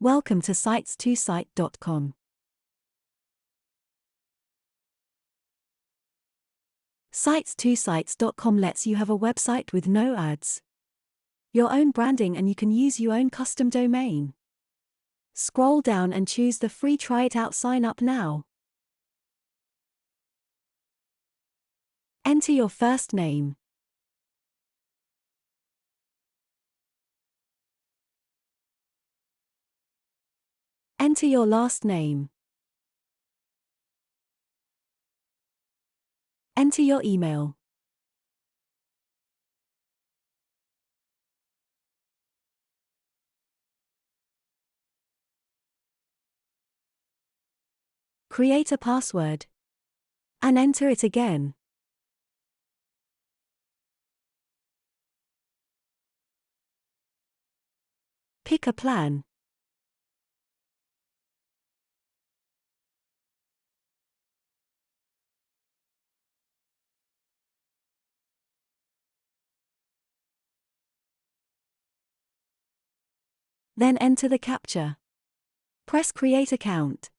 Welcome to itsTHOR. itsTHOR lets you have a website with no ads, your own branding, and you can use your own custom domain. Scroll down and choose the free Try It Out Sign Up Now. Enter your first name. Enter your last name. Enter your email. Create a password. And enter it again. Pick a plan. Then enter the captcha. Press Create Account.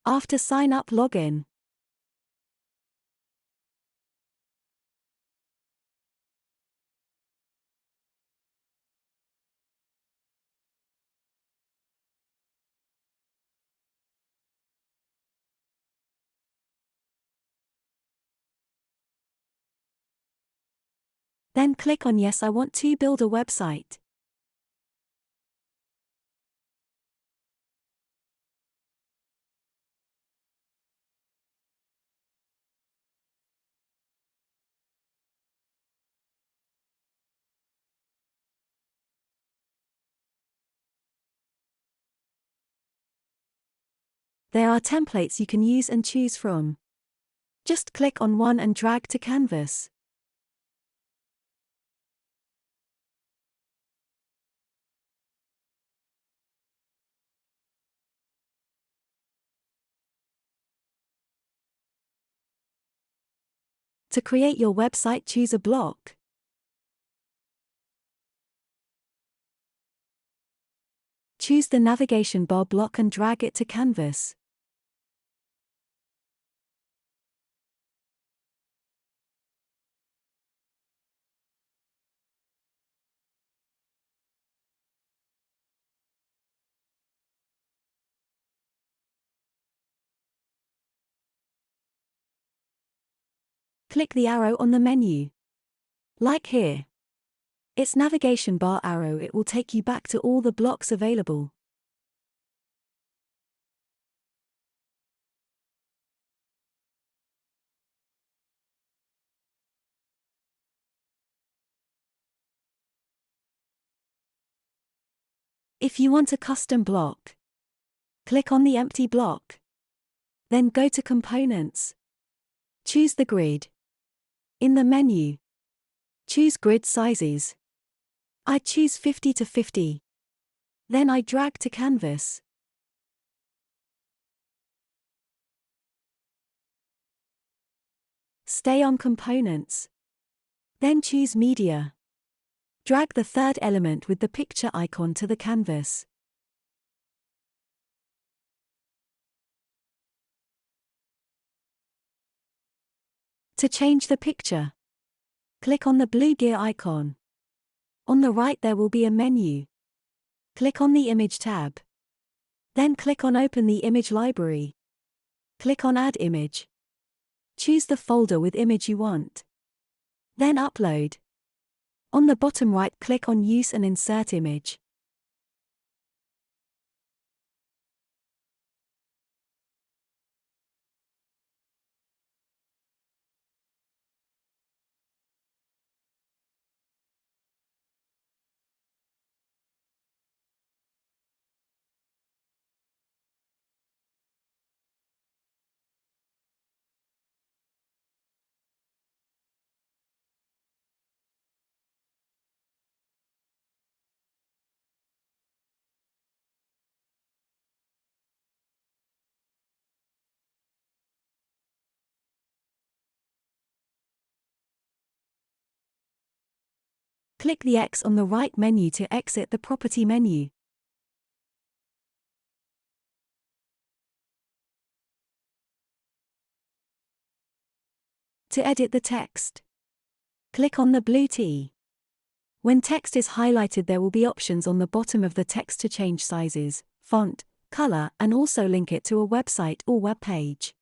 After sign up, log in. Then click on Yes, I want to build a website. There are templates you can use and choose from. Just click on one and drag to canvas. To create your website, choose a block. Choose the navigation bar block and drag it to canvas. Click the arrow on the menu. Like here. It's navigation bar arrow, it will take you back to all the blocks available. If you want a custom block, click on the empty block. Then go to Components. Choose the grid. In the menu, choose grid sizes. I choose 50 to 50. Then I drag to canvas. Stay on Components. Then choose Media. Drag the third element with the picture icon to the canvas. To change the picture, click on the blue gear icon. On the right there will be a menu. Click on the Image tab. Then click on Open the Image Library. Click on Add Image. Choose the folder with image you want. Then Upload. On the bottom right, click on Use and Insert Image. Click the X on the right menu to exit the property menu. To edit the text, click on the blue T. When text is highlighted, there will be options on the bottom of the text to change sizes, font, color, and also link it to a website or web page.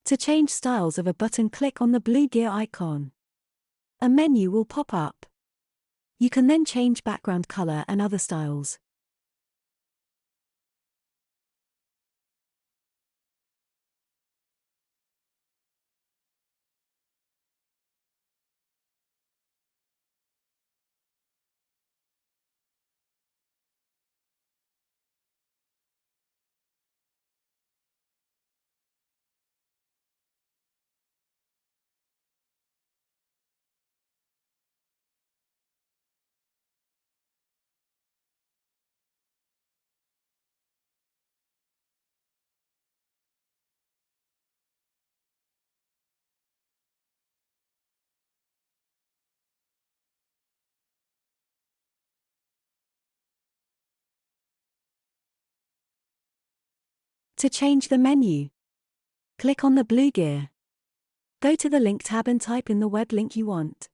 To change styles of a button, click on the blue gear icon. A menu will pop up. You can then change background color and other styles. To change the menu, click on the blue gear. Go to the Link tab and type in the web link you want.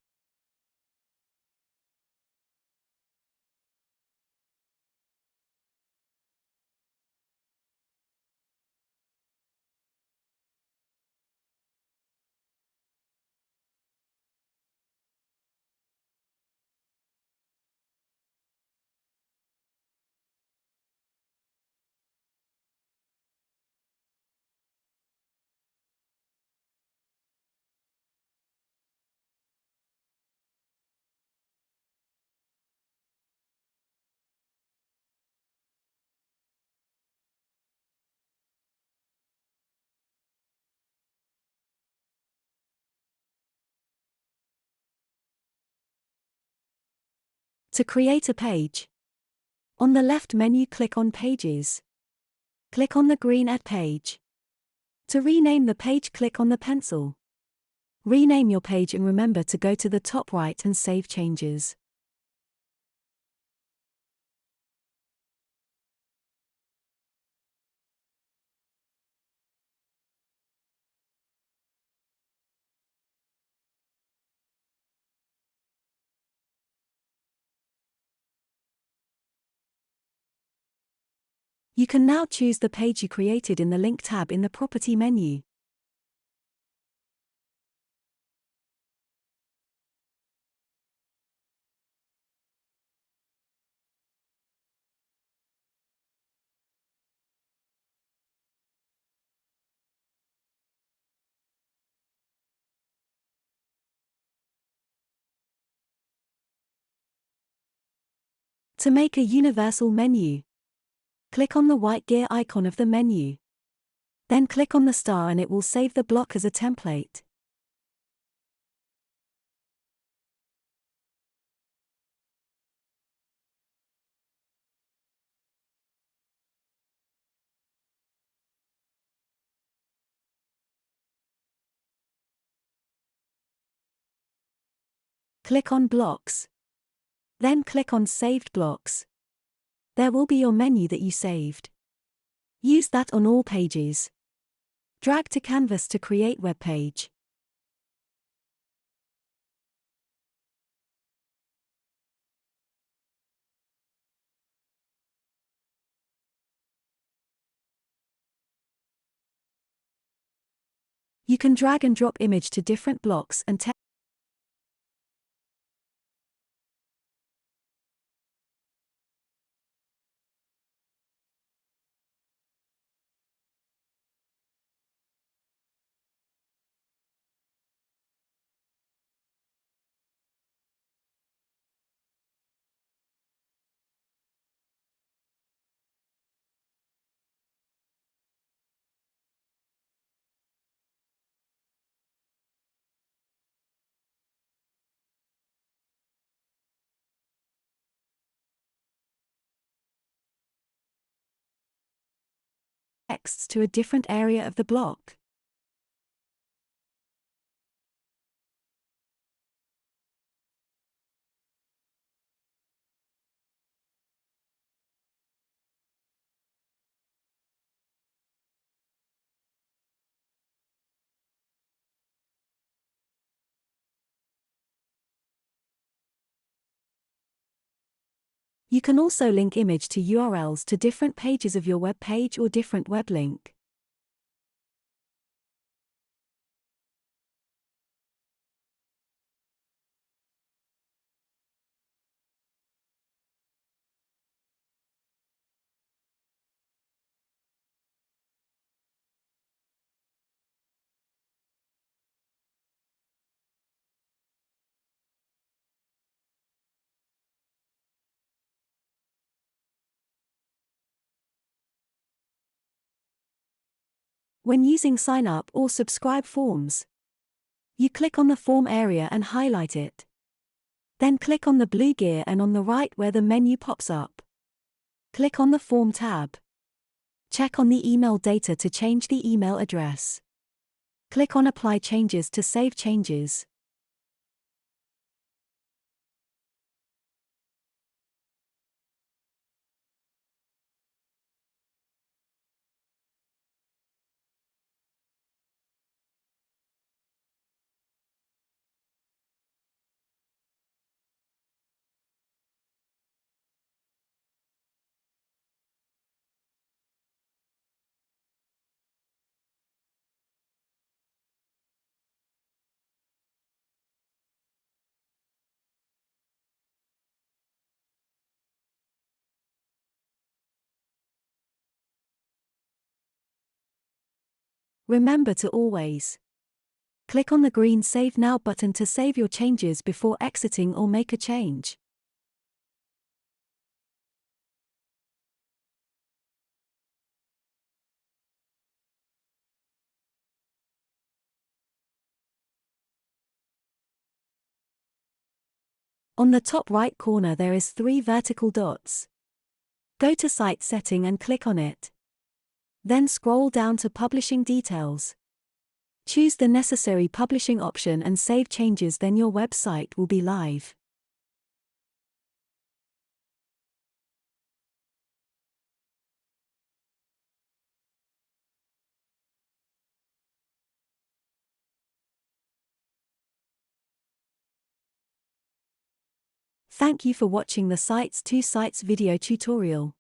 To create a page, on the left menu, click on Pages. Click on the green Add Page. To rename the page, click on the pencil. Rename your page and remember to go to the top right and save changes. You can now choose the page you created in the Link tab in the Property menu. To make a universal menu, click on the white gear icon of the menu. Then click on the star and it will save the block as a template. Click on Blocks. Then click on Saved Blocks. There will be your menu that you saved. Use that on all pages. Drag to Canvas to create web page. You can drag and drop image to different blocks and text. Texts to a different area of the block. You can also link image to URLs to different pages of your web page or different web link. When using sign up or subscribe forms, you click on the form area and highlight it. Then click on the blue gear and on the right where the menu pops up, click on the Form tab. Check on the email data to change the email address. Click on Apply Changes to save changes. Remember to always click on the green Save Now button to save your changes before exiting or make a change. On the top right corner there is 3 vertical dots. Go to Site Setting and click on it. Then scroll down to Publishing Details. Choose the necessary publishing option and save changes, then your website will be live. Thank you for watching the itsTHOR video tutorial.